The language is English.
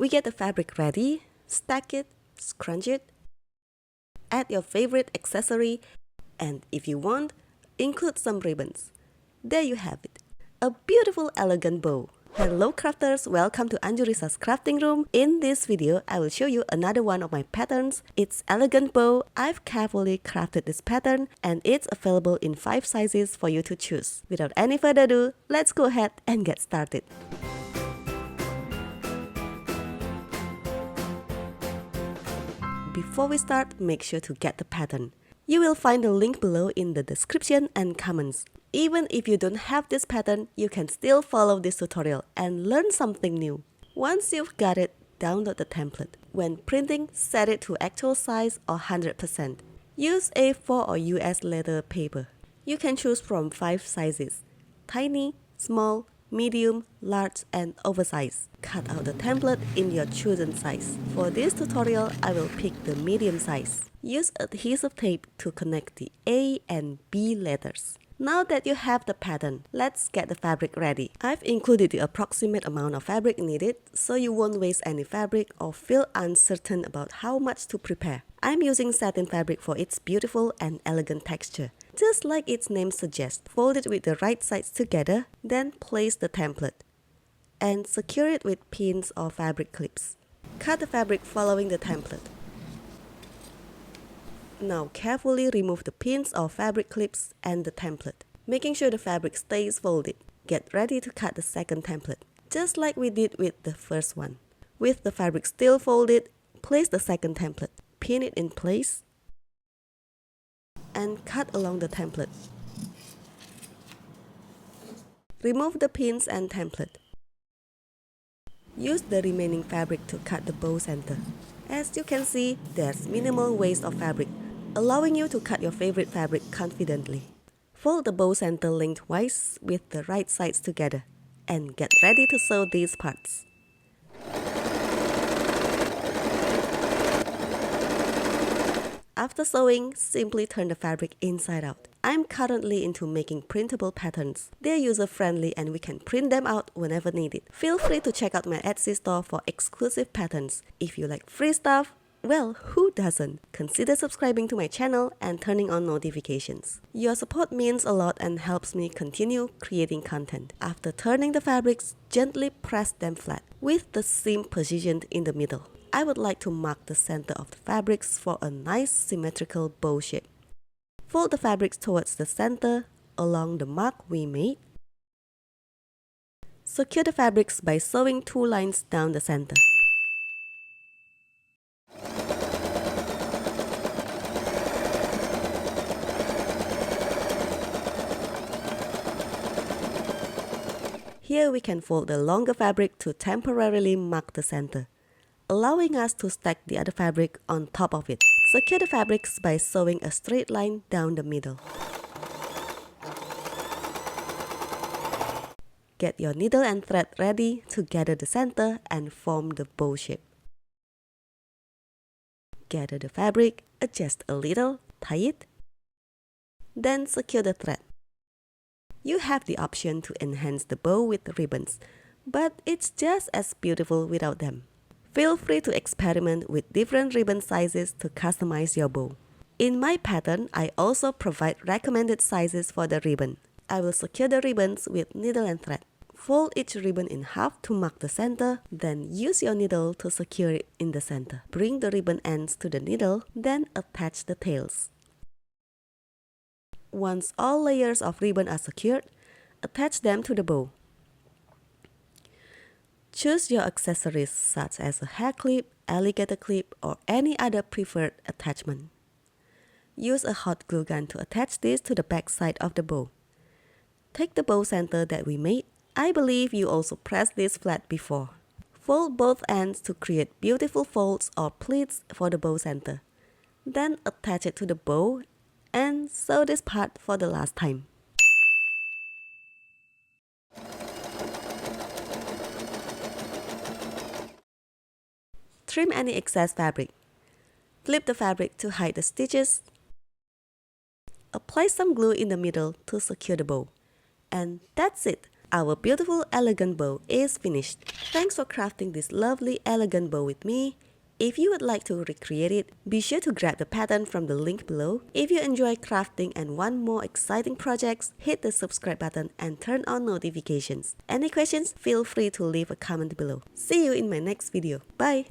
we get the fabric ready, stack it, scrunch it, add your favorite accessory, and if you want, include some ribbons. There you have it, a beautiful elegant bow. Hello crafters, welcome to Anjurisa's crafting room. In this video, I will show you another one of my patterns. It's elegant bow. I've carefully crafted this pattern and it's available in 5 sizes for you to choose. Without any further ado, let's go ahead and get started. Before we start, make sure to get the pattern. You will find the link below in the description and comments. Even if you don't have this pattern, you can still follow this tutorial and learn something new. Once you've got it, download the template. When printing, set it to actual size or 100%. Use A4 or US leather paper. You can choose from 5 sizes: tiny, small, medium, large, and oversized. Cut out the template in your chosen size. For this tutorial, I will pick the medium size. Use adhesive tape to connect the A and B letters. Now that you have the pattern, let's get the fabric ready. I've included the approximate amount of fabric needed, so you won't waste any fabric or feel uncertain about how much to prepare. I'm using satin fabric for its beautiful and elegant texture. Just like its name suggests, fold it with the right sides together, then place the template and secure it with pins or fabric clips. Cut the fabric following the template. Now carefully remove the pins or fabric clips and the template, making sure the fabric stays folded. Get ready to cut the second template, just like we did with the first one. With the fabric still folded, place the second template, pin it in place, and cut along the template. Remove the pins and template. Use the remaining fabric to cut the bow center. As you can see, there's minimal waste of fabric, allowing you to cut your favorite fabric confidently. Fold the bow center lengthwise with the right sides together and get ready to sew these parts. After sewing, simply turn the fabric inside out. I'm currently into making printable patterns. They're user-friendly and we can print them out whenever needed. Feel free to check out my Etsy store for exclusive patterns. If you like free stuff, well, who doesn't? Consider subscribing to my channel and turning on notifications. Your support means a lot and helps me continue creating content. After turning the fabrics, gently press them flat with the seam positioned in the middle. I would like to mark the center of the fabrics for a nice symmetrical bow shape. Fold the fabrics towards the center along the mark we made. Secure the fabrics by sewing 2 lines down the center. Here we can fold the longer fabric to temporarily mark the center, allowing us to stack the other fabric on top of it. Secure the fabrics by sewing a straight line down the middle. Get your needle and thread ready to gather the center and form the bow shape. Gather the fabric, adjust a little, tie it, then secure the thread. You have the option to enhance the bow with ribbons, but it's just as beautiful without them. Feel free to experiment with different ribbon sizes to customize your bow. In my pattern, I also provide recommended sizes for the ribbon. I will secure the ribbons with needle and thread. Fold each ribbon in half to mark the center, then use your needle to secure it in the center. Bring the ribbon ends to the needle, then attach the tails. Once all layers of ribbon are secured, attach them to the bow. Choose your accessories such as a hair clip, alligator clip, or any other preferred attachment. Use a hot glue gun to attach this to the back side of the bow. Take the bow center that we made. I believe you also pressed this flat before. Fold both ends to create beautiful folds or pleats for the bow center. Then attach it to the bow and sew this part for the last time. Trim any excess fabric. Flip the fabric to hide the stitches. Apply some glue in the middle to secure the bow. And that's it! Our beautiful elegant bow is finished. Thanks for crafting this lovely elegant bow with me. If you would like to recreate it, be sure to grab the pattern from the link below. If you enjoy crafting and want more exciting projects, hit the subscribe button and turn on notifications. Any questions? Feel free to leave a comment below. See you in my next video. Bye!